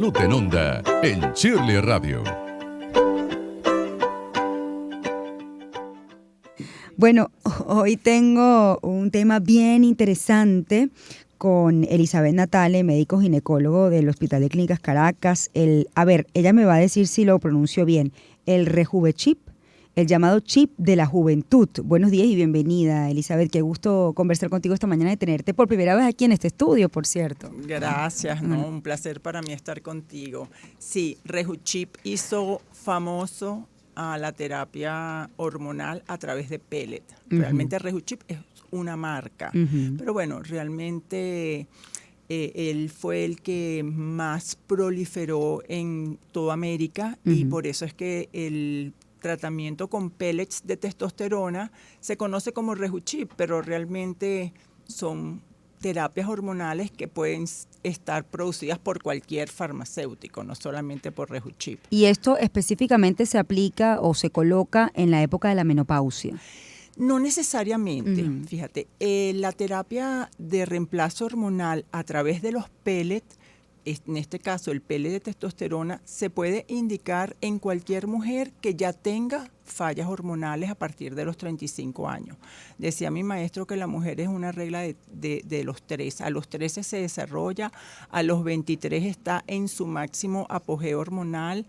Salud en Onda en Shirley Radio. Bueno, hoy tengo un tema bien interesante con Elizabeth Natale, médico ginecólogo del Hospital de Clínicas Caracas. Ella me va a decir si lo pronuncio bien. El Rejuvechip, el llamado chip de la juventud. Buenos días y bienvenida, Elizabeth. Qué gusto conversar contigo esta mañana y tenerte por primera vez aquí en este estudio, por cierto. Gracias, ¿no? Un placer para mí estar contigo. Sí, Rejuchip hizo famoso a la terapia hormonal a través de pellet. Realmente Rejuchip es una marca, pero bueno, realmente él fue el que más proliferó en toda América y por eso es que el tratamiento con pellets de testosterona se conoce como Rejuchip, pero realmente son terapias hormonales que pueden estar producidas por cualquier farmacéutico, no solamente por Rejuchip. ¿Y esto específicamente se aplica o se coloca en la época de la menopausia? No necesariamente, fíjate, la terapia de reemplazo hormonal a través de los pellets, en este caso el pellet de testosterona, se puede indicar en cualquier mujer que ya tenga fallas hormonales a partir de los 35 años. Decía mi maestro que la mujer es una regla de los 13. A los 13 se desarrolla, a los 23 está en su máximo apogeo hormonal,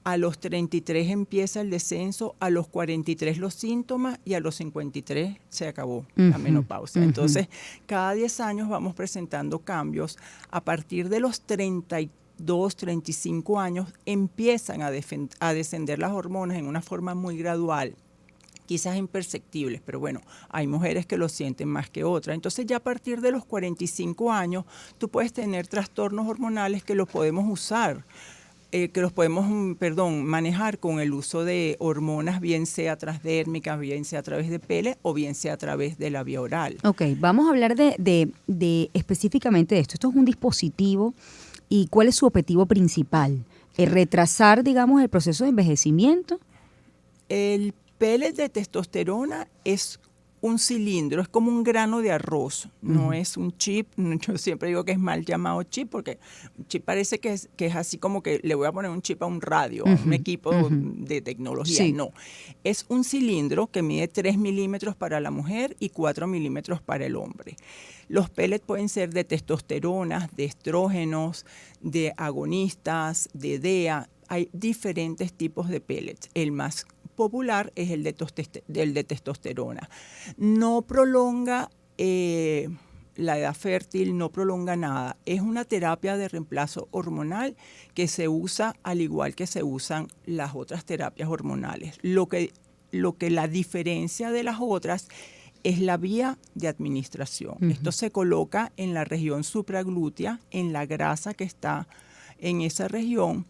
a los 33 empieza el descenso, a los 43 los síntomas y a los 53 se acabó la menopausia. Entonces, cada 10 años vamos presentando cambios. A partir de los 32, 35 años empiezan a descender las hormonas en una forma muy gradual, quizás imperceptibles, pero bueno, hay mujeres que lo sienten más que otras. Entonces ya a partir de los 45 años tú puedes tener trastornos hormonales que los podemos usar, manejar con el uso de hormonas, bien sea transdérmicas, bien sea a través de pele o bien sea a través de la vía oral. Ok, vamos a hablar de específicamente de esto. Esto es un dispositivo y ¿cuál es su objetivo principal? ¿Retrasar, digamos, el proceso de envejecimiento? El pellet de testosterona es un cilindro, es como un grano de arroz, no es un chip. Yo siempre digo que es mal llamado chip porque chip parece que es así como que le voy a poner un chip a un radio, a un equipo de tecnología. Sí. No, es un cilindro que mide 3 milímetros para la mujer y 4 milímetros para el hombre. Los pellets pueden ser de testosterona, de estrógenos, de agonistas, de DEA. Hay diferentes tipos de pellets. El más popular es el de testosterona. No prolonga la edad fértil, no prolonga nada. Es una terapia de reemplazo hormonal que se usa al igual que se usan las otras terapias hormonales. Lo que la diferencia de las otras es la vía de administración. Esto se coloca en la región supraglútea, en la grasa que está en esa región,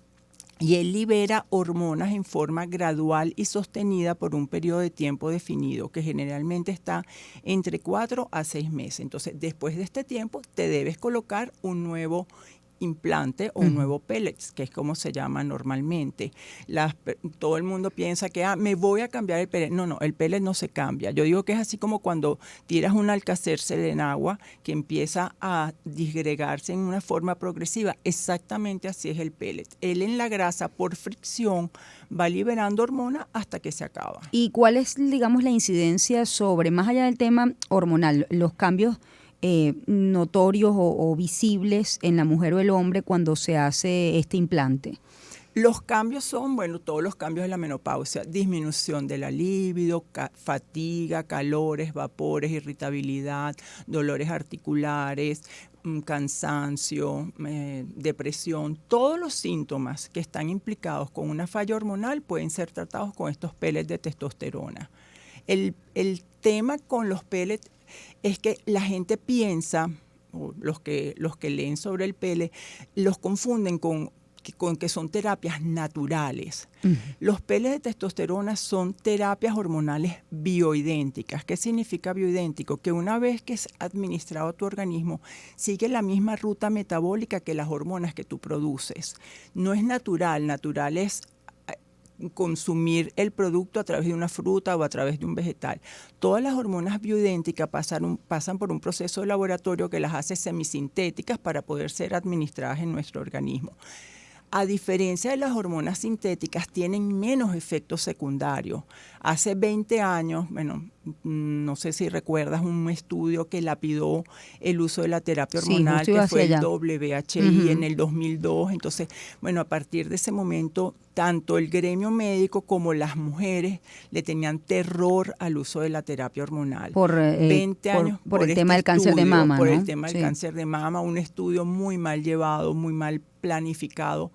y él libera hormonas en forma gradual y sostenida por un periodo de tiempo definido, que generalmente está entre 4 a 6 meses. Entonces, después de este tiempo, te debes colocar un nuevo implante o un nuevo pellet, que es como se llama normalmente. Todo el mundo piensa que me voy a cambiar el pellet. No, el pellet no se cambia. Yo digo que es así como cuando tiras un Alka-Seltzer en agua que empieza a disgregarse en una forma progresiva. Exactamente así es el pellet. Él en la grasa, por fricción, va liberando hormonas hasta que se acaba. ¿Y cuál es, digamos, la incidencia sobre, más allá del tema hormonal, los cambios notorios o visibles en la mujer o el hombre cuando se hace este implante? Los cambios son, todos los cambios de la menopausia: disminución de la libido, fatiga, calores, vapores, irritabilidad, dolores articulares, cansancio, depresión. Todos los síntomas que están implicados con una falla hormonal pueden ser tratados con estos pellets de testosterona. El tema con los pellets es que la gente piensa, o los que leen sobre el pellet, los confunden con que son terapias naturales. Los pellets de testosterona son terapias hormonales bioidénticas. ¿Qué significa bioidéntico? Que una vez que es administrado a tu organismo, sigue la misma ruta metabólica que las hormonas que tú produces. No es natural. Natural es consumir el producto a través de una fruta o a través de un vegetal. Todas las hormonas bioidénticas pasan por un proceso de laboratorio que las hace semisintéticas para poder ser administradas en nuestro organismo. a diferencia de las hormonas sintéticas, tienen menos efectos secundarios. Hace 20 años, bueno, no sé si recuerdas un estudio que lapidó el uso de la terapia hormonal, sí, que fue el allá. WHI en el 2002. Entonces, bueno, a partir de ese momento, tanto el gremio médico como las mujeres le tenían terror al uso de la terapia hormonal. Por 20 años por el tema del cáncer de estudio, mama, por ¿no? el tema del cáncer de mama, un estudio muy mal llevado, muy mal planificado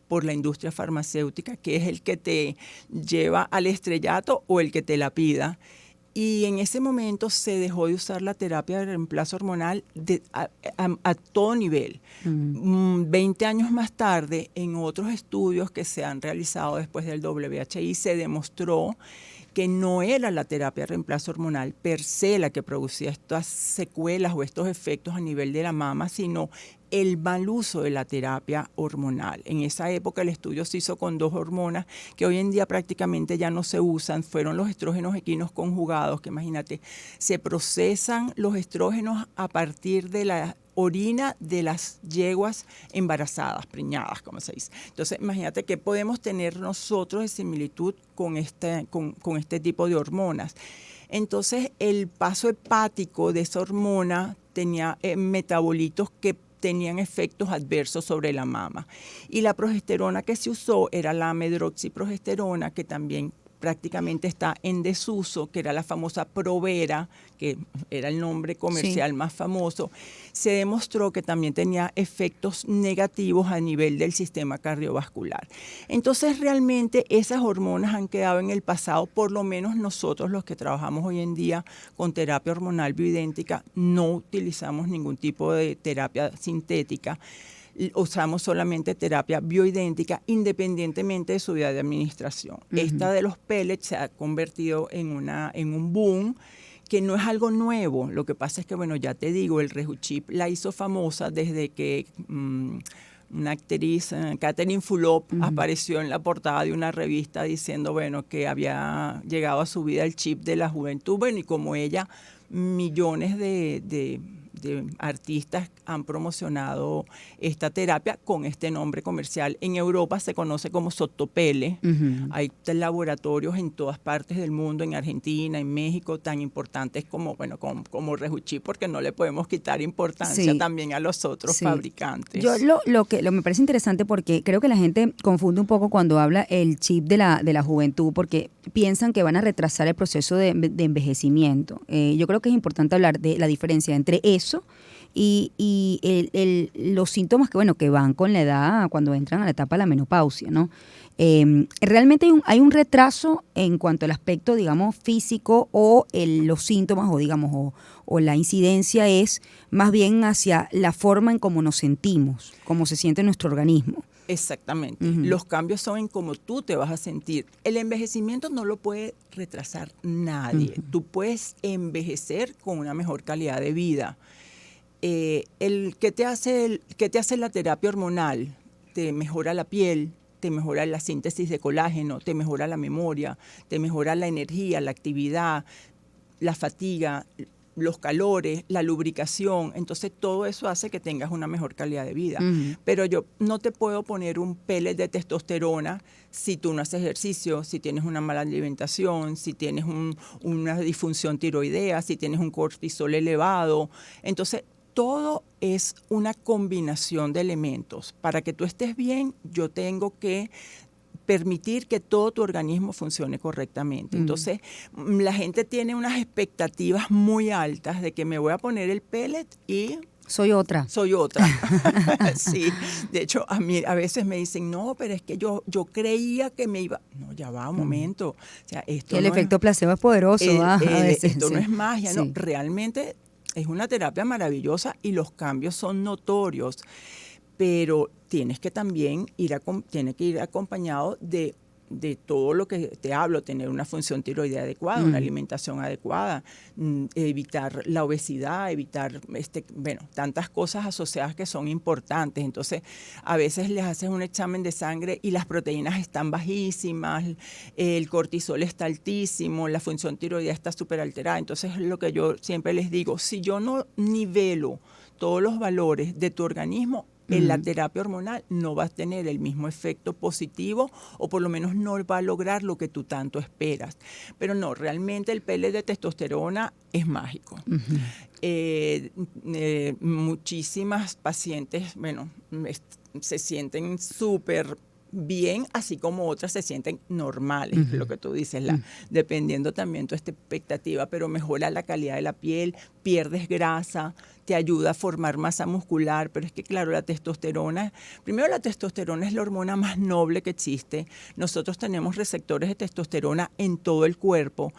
por la industria farmacéutica, que es el que te lleva al estrellato o el que te la pida. Y en ese momento se dejó de usar la terapia de reemplazo hormonal a todo nivel. 20 años más tarde, en otros estudios que se han realizado después del WHI, se demostró que no era la terapia de reemplazo hormonal per se la que producía estas secuelas o estos efectos a nivel de la mama, sino el mal uso de la terapia hormonal. En esa época el estudio se hizo con 2 hormonas que hoy en día prácticamente ya no se usan, fueron los estrógenos equinos conjugados, que imagínate, se procesan los estrógenos a partir de la orina de las yeguas embarazadas, preñadas, como se dice. Entonces, imagínate qué podemos tener nosotros de similitud con este tipo de hormonas. Entonces, el paso hepático de esa hormona tenía metabolitos que tenían efectos adversos sobre la mama. Y la progesterona que se usó era la medroxiprogesterona, que también prácticamente está en desuso, que era la famosa Provera, que era el nombre comercial más famoso. Se demostró que también tenía efectos negativos a nivel del sistema cardiovascular. Entonces, realmente esas hormonas han quedado en el pasado, por lo menos nosotros los que trabajamos hoy en día con terapia hormonal bioidéntica, no utilizamos ningún tipo de terapia sintética. Usamos solamente terapia bioidéntica independientemente de su vía de administración. Esta de los pellets se ha convertido en un boom que no es algo nuevo. Lo que pasa es que, bueno, ya te digo, el Rejuchip la hizo famosa desde que una actriz, Catherine Fulop, apareció en la portada de una revista diciendo, bueno, que había llegado a su vida el chip de la juventud. Bueno, y como ella, millones de artistas han promocionado esta terapia con este nombre comercial. En Europa se conoce como Sotopele. Hay laboratorios en todas partes del mundo, en Argentina, en México, tan importantes como, bueno, como Rejuchip, porque no le podemos quitar importancia también a los otros fabricantes. Yo lo que me parece interesante, porque creo que la gente confunde un poco cuando habla el chip de la juventud, porque piensan que van a retrasar el proceso de envejecimiento. Yo creo que es importante hablar de la diferencia entre eso y los síntomas que van con la edad cuando entran a la etapa de la menopausia, ¿no? Realmente hay un retraso en cuanto al aspecto, digamos, físico o los síntomas o la incidencia es más bien hacia la forma en cómo nos sentimos, cómo se siente nuestro organismo. Exactamente. Los cambios son en cómo tú te vas a sentir. El envejecimiento no lo puede retrasar nadie. Tú puedes envejecer con una mejor calidad de vida. ¿Qué te hace la terapia hormonal? Te mejora la piel, te mejora la síntesis de colágeno, te mejora la memoria, te mejora la energía, la actividad, la fatiga, los calores, la lubricación. Entonces todo eso hace que tengas una mejor calidad de vida. Pero yo no te puedo poner un pellet de testosterona si tú no haces ejercicio, si tienes una mala alimentación, si tienes una disfunción tiroidea, si tienes un cortisol elevado. Entonces todo es una combinación de elementos. Para que tú estés bien, yo tengo que permitir que todo tu organismo funcione correctamente. Entonces, la gente tiene unas expectativas muy altas de que me voy a poner el pellet y soy otra. Sí, de hecho, a mí a veces me dicen, no, pero es que yo creía que me iba. No, ya va, un momento. O sea, esto el efecto placebo es poderoso. A veces, esto no es magia, no. Realmente es una terapia maravillosa y los cambios son notorios, pero tienes que también tiene que ir acompañado de todo lo que te hablo, tener una función tiroidea adecuada, una alimentación adecuada, evitar la obesidad, evitar tantas cosas asociadas que son importantes. Entonces, a veces les haces un examen de sangre y las proteínas están bajísimas, el cortisol está altísimo, la función tiroidea está súper alterada. Entonces, es lo que yo siempre les digo, si yo no nivelo todos los valores de tu organismo, la terapia hormonal no va a tener el mismo efecto positivo o por lo menos no va a lograr lo que tú tanto esperas. Pero no, realmente el pellet de testosterona es mágico. Muchísimas pacientes, bueno, se sienten súper bien, así como otras se sienten normales, lo que tú dices, dependiendo también tu expectativa, pero mejora la calidad de la piel, pierdes grasa, te ayuda a formar masa muscular, pero es que claro, la testosterona es la hormona más noble que existe. Nosotros tenemos receptores de testosterona en todo el cuerpo.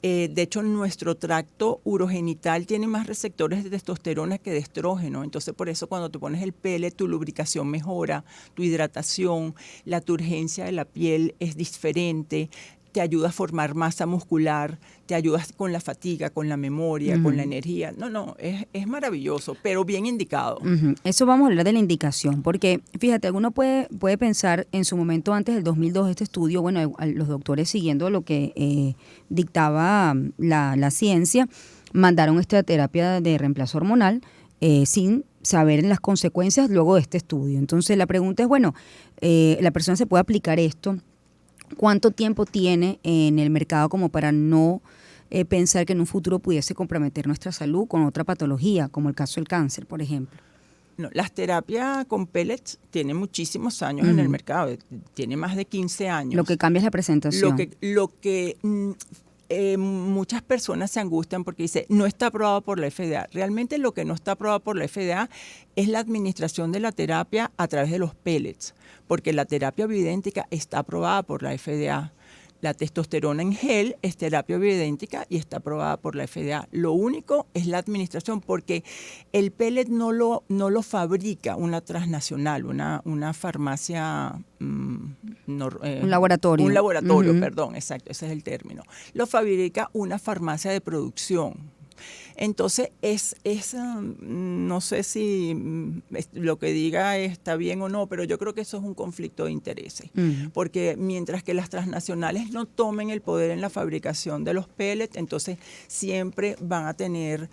De hecho, nuestro tracto urogenital tiene más receptores de testosterona que de estrógeno. Entonces, por eso cuando te pones el pellet, tu lubricación mejora, tu hidratación, la turgencia de la piel es diferente, te ayuda a formar masa muscular, te ayuda con la fatiga, con la memoria, con la energía. No, es maravilloso, pero bien indicado. Eso vamos a hablar de la indicación, porque fíjate, alguno puede pensar en su momento antes del 2002 este estudio, bueno, los doctores siguiendo lo que dictaba la ciencia, mandaron esta terapia de reemplazo hormonal sin saber las consecuencias luego de este estudio. Entonces la pregunta es, bueno, la persona se puede aplicar esto. ¿Cuánto tiempo tiene en el mercado como para no pensar que en un futuro pudiese comprometer nuestra salud con otra patología, como el caso del cáncer, por ejemplo? No, las terapias con pellets tienen muchísimos años en el mercado, tiene más de 15 años. Lo que cambia es la presentación. Muchas personas se angustian porque dice no está aprobado por la FDA. Realmente lo que no está aprobado por la FDA es la administración de la terapia a través de los pellets, porque la terapia bioidéntica está aprobada por la FDA. La testosterona en gel es terapia bioidéntica y está aprobada por la FDA. Lo único es la administración, porque el pellet no lo fabrica una transnacional, una farmacia... un laboratorio. Un laboratorio, perdón, exacto, ese es el término. Lo fabrica una farmacia de producción. Entonces, no sé si lo que diga está bien o no, pero yo creo que eso es un conflicto de intereses. Porque mientras que las transnacionales no tomen el poder en la fabricación de los pellets, entonces siempre van a tener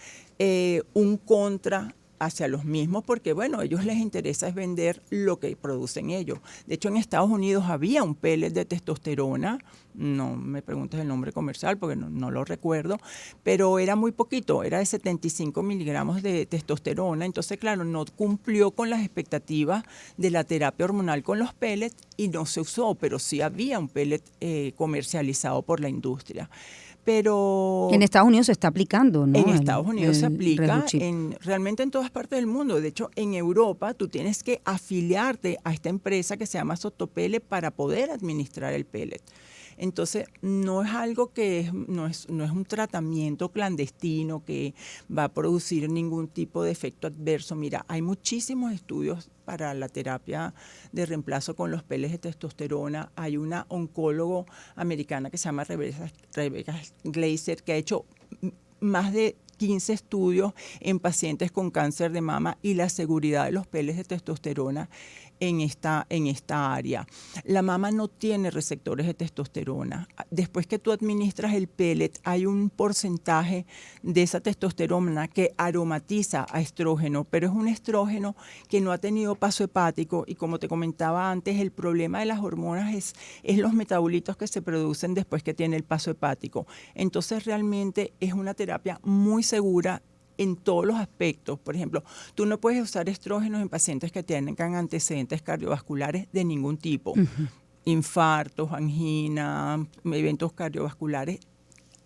un contra hacia los mismos, porque bueno, a ellos les interesa es vender lo que producen ellos. De hecho, en Estados Unidos había un pellet de testosterona, no me preguntes el nombre comercial porque no lo recuerdo, pero era muy poquito, era de 75 miligramos de testosterona, entonces claro, no cumplió con las expectativas de la terapia hormonal con los pellets y no se usó, pero sí había un pellet comercializado por la industria. Pero en Estados Unidos se está aplicando, ¿no? En Estados Unidos se aplica realmente en todas partes del mundo. De hecho, en Europa tú tienes que afiliarte a esta empresa que se llama Sotopellet para poder administrar el pellet. Entonces, no es algo que no es un tratamiento clandestino que va a producir ningún tipo de efecto adverso. Mira, hay muchísimos estudios para la terapia de reemplazo con los pellets de testosterona. Hay una oncólogo americana que se llama Rebecca Glaser, que ha hecho más de 15 estudios en pacientes con cáncer de mama y la seguridad de los pellets de testosterona en esta área. La mama no tiene receptores de testosterona. Después que tú administras el pellet, hay un porcentaje de esa testosterona que aromatiza a estrógeno, pero es un estrógeno que no ha tenido paso hepático y como te comentaba antes, el problema de las hormonas es los metabolitos que se producen después que tiene el paso hepático. Entonces realmente es una terapia muy segura en todos los aspectos. Por ejemplo, tú no puedes usar estrógenos en pacientes que tengan antecedentes cardiovasculares de ningún tipo. Infartos, angina, eventos cardiovasculares,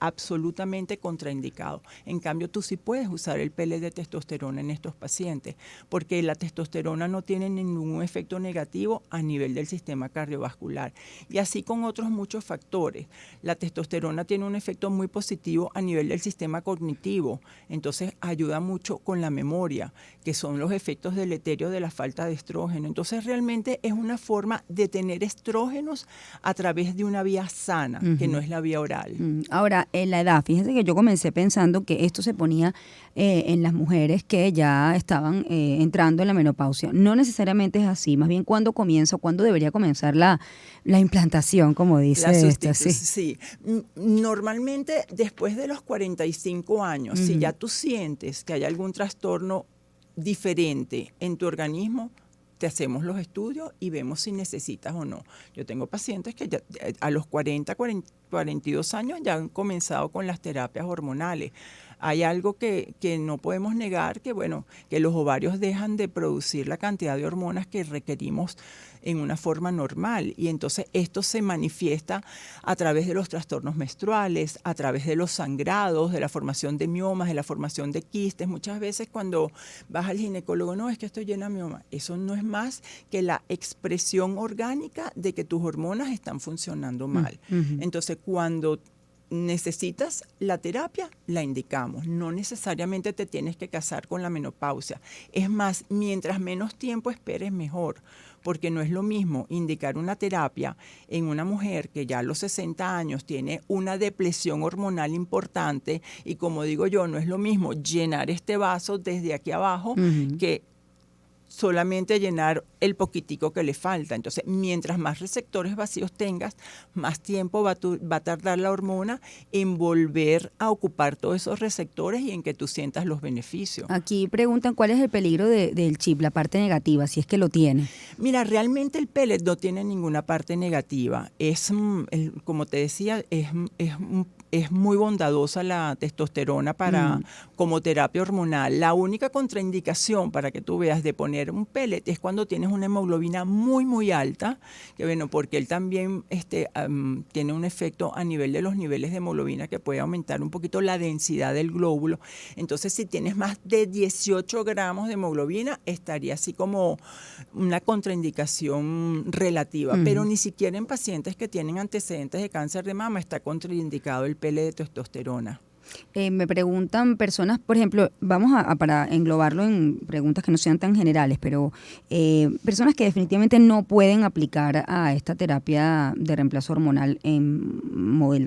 absolutamente contraindicado. En cambio, tú sí puedes usar el pellet de testosterona en estos pacientes, porque la testosterona no tiene ningún efecto negativo a nivel del sistema cardiovascular. Y así con otros muchos factores. La testosterona tiene un efecto muy positivo a nivel del sistema cognitivo, entonces ayuda mucho con la memoria, que son los efectos deleterios de la falta de estrógeno. Entonces realmente es una forma de tener estrógenos a través de una vía sana, que no es la vía oral. Ahora, en la edad, fíjense que yo comencé pensando que esto se ponía en las mujeres que ya estaban entrando en la menopausia. No necesariamente es así, más bien cuándo comienza, cuándo debería comenzar la implantación, como dice esta. Sí. Normalmente después de los 45 años, si ya tú sientes que hay algún trastorno diferente en tu organismo, te hacemos los estudios y vemos si necesitas o no. Yo tengo pacientes que ya a los 42 años ya han comenzado con las terapias hormonales. Hay algo que no podemos negar, que bueno, que los ovarios dejan de producir la cantidad de hormonas que requerimos en una forma normal, y entonces esto se manifiesta a través de los trastornos menstruales, a través de los sangrados, de la formación de miomas, de la formación de quistes. Muchas veces cuando vas al ginecólogo, no, es que estoy llena de mioma. Eso no es más que la expresión orgánica de que tus hormonas están funcionando mal. Entonces, cuando necesitas la terapia, la indicamos. No necesariamente te tienes que casar con la menopausia. Es más, mientras menos tiempo esperes, mejor, porque no es lo mismo indicar una terapia en una mujer que ya a los 60 años tiene una depresión hormonal importante, y como digo yo, no es lo mismo llenar este vaso desde aquí abajo que solamente llenar el poquitico que le falta. Entonces, mientras más receptores vacíos tengas, más tiempo va a tardar la hormona en volver a ocupar todos esos receptores y en que tú sientas los beneficios. Aquí preguntan cuál es el peligro del chip, la parte negativa, si es que lo tiene. Mira, realmente el pellet no tiene ninguna parte negativa. Como te decía, es muy bondadosa la testosterona como terapia hormonal. La única contraindicación, para que tú veas, de poner un pellet es cuando tienes una hemoglobina muy, muy alta, que bueno, porque él también tiene un efecto a nivel de los niveles de hemoglobina que puede aumentar un poquito la densidad del glóbulo. Entonces, si tienes más de 18 gramos de hemoglobina, estaría así como una contraindicación relativa, pero ni siquiera en pacientes que tienen antecedentes de cáncer de mama está contraindicado el pellet de testosterona. Me preguntan personas, por ejemplo, vamos para englobarlo en preguntas que no sean tan generales, pero personas que definitivamente no pueden aplicar a esta terapia de reemplazo hormonal en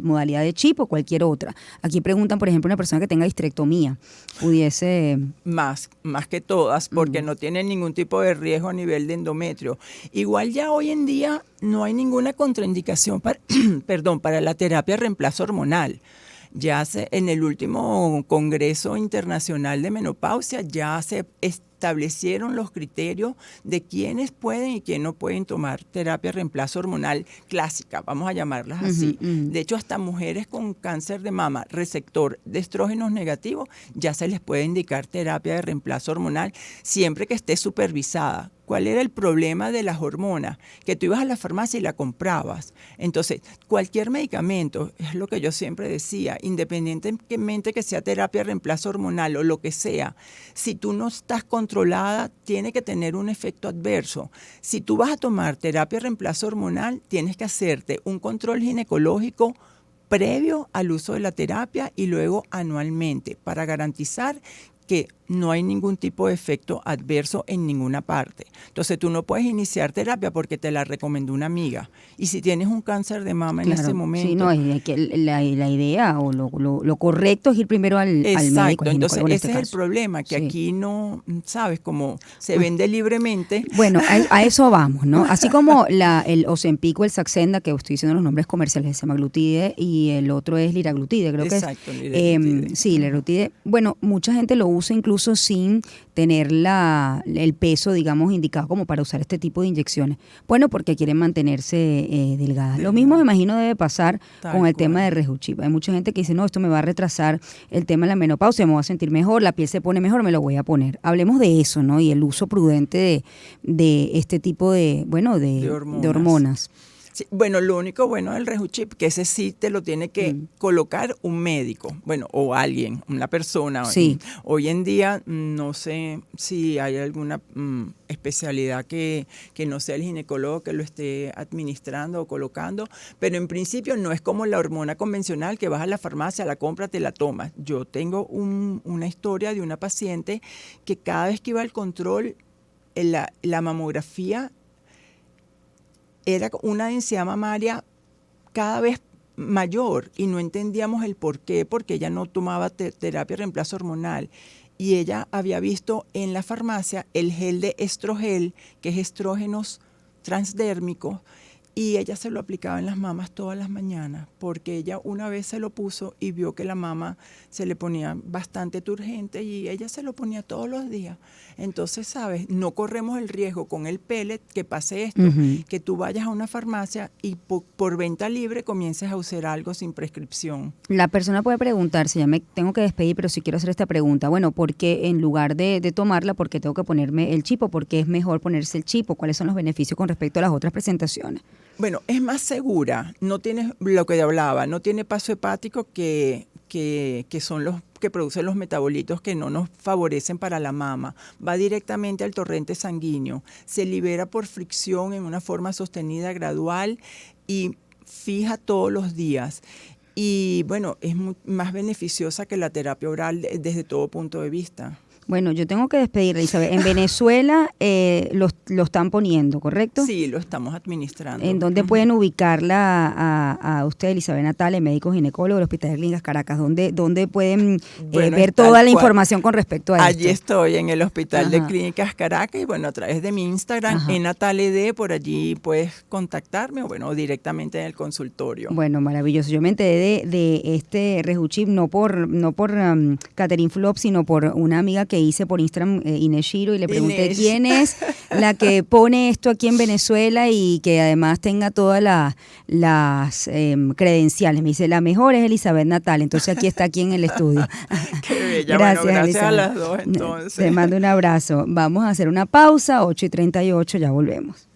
modalidad de chip o cualquier otra. Aquí preguntan, por ejemplo, una persona que tenga histerectomía, pudiese... Más que todas, porque no tienen ningún tipo de riesgo a nivel de endometrio. Igual ya hoy en día no hay ninguna contraindicación para la terapia de reemplazo hormonal. Ya en el último Congreso Internacional de Menopausia ya se establecieron los criterios de quiénes pueden y quiénes no pueden tomar terapia de reemplazo hormonal clásica, vamos a llamarlas así. De hecho, hasta mujeres con cáncer de mama, receptor de estrógenos negativos, ya se les puede indicar terapia de reemplazo hormonal siempre que esté supervisada. ¿Cuál era el problema de las hormonas? Que tú ibas a la farmacia y la comprabas. Entonces, cualquier medicamento, es lo que yo siempre decía, independientemente que sea terapia de reemplazo hormonal o lo que sea, si tú no estás controlada, tiene que tener un efecto adverso. Si tú vas a tomar terapia de reemplazo hormonal, tienes que hacerte un control ginecológico previo al uso de la terapia y luego anualmente para garantizar que no hay ningún tipo de efecto adverso en ninguna parte. Entonces, tú no puedes iniciar terapia porque te la recomendó una amiga. Y si tienes un cáncer de mama en ese momento... Sí, no, es que la idea o lo correcto es ir primero al médico. Exacto, entonces ese es el problema, que aquí no, ¿sabes? Como se vende libremente. Bueno, a eso vamos, ¿no? Así como el Ozempic o el Saxenda, que estoy diciendo los nombres comerciales, semaglutide, y el otro es liraglutide, creo que es. Exacto, liraglutide. Sí, liraglutide. Bueno, mucha gente lo usa incluso sin tener el peso, digamos, indicado como para usar este tipo de inyecciones. Bueno, porque quieren mantenerse delgadas. Lo mismo, me imagino, debe pasar con el tema de Rejuchip. Hay mucha gente que dice, no, esto me va a retrasar el tema de la menopausia, me voy a sentir mejor, la piel se pone mejor, me lo voy a poner. Hablemos de eso, ¿no? Y el uso prudente de este tipo de hormonas. Sí, bueno, lo único bueno del Rejuchip, que ese sí te lo tiene que colocar un médico, bueno, o alguien, una persona. Sí. Hoy en día no sé si hay alguna especialidad que no sea el ginecólogo que lo esté administrando o colocando, pero en principio no es como la hormona convencional que vas a la farmacia, la compras, te la tomas. Yo tengo una historia de una paciente que cada vez que iba al control, la mamografía era una densidad mamaria cada vez mayor y no entendíamos el por qué, porque ella no tomaba terapia de reemplazo hormonal. Y ella había visto en la farmacia el gel de estrogel, que es estrógenos transdérmicos, Y ella se lo aplicaba en las mamas todas las mañanas, porque ella una vez se lo puso y vio que la mama se le ponía bastante turgente y ella se lo ponía todos los días. Entonces, ¿sabes? No corremos el riesgo con el pellet que pase esto, que tú vayas a una farmacia y por venta libre comiences a usar algo sin prescripción. La persona puede preguntarse, ya me tengo que despedir, pero sí quiero hacer esta pregunta. Bueno, ¿por qué en lugar de tomarla, por qué tengo que ponerme el chip? ¿O por qué es mejor ponerse el chip? ¿O cuáles son los beneficios con respecto a las otras presentaciones? Bueno, es más segura, no tiene lo que hablaba, no tiene paso hepático que son los que producen los metabolitos que no nos favorecen para la mama. Va directamente al torrente sanguíneo, se libera por fricción en una forma sostenida, gradual y fija todos los días. Y bueno, es más beneficiosa que la terapia oral desde todo punto de vista. Bueno, yo tengo que despedir, Elizabeth. En Venezuela lo están poniendo, ¿correcto? Sí, lo estamos administrando. ¿En dónde pueden ubicarla a usted, Elizabeth Natale, médico ginecólogo del Hospital de Clínicas Caracas? ¿Dónde pueden ver toda la información con respecto a esto? Allí estoy, en el Hospital de Clínicas Caracas, y bueno, a través de mi Instagram, en NataleD, por allí puedes contactarme, o bueno, directamente en el consultorio. Bueno, maravilloso. Yo me enteré de este Rejuchip no por Catherine Flop, sino por una amiga que hice por Instagram, Inés Shiro, y le pregunté quién es la que pone esto aquí en Venezuela y que además tenga todas las credenciales. Me dice, la mejor es Elizabeth Natale, entonces aquí está aquí en el estudio. Qué bella. Gracias, bueno, gracias Elizabeth. a las dos entonces. Te mando un abrazo. Vamos a hacer una pausa, 8:38, ya volvemos.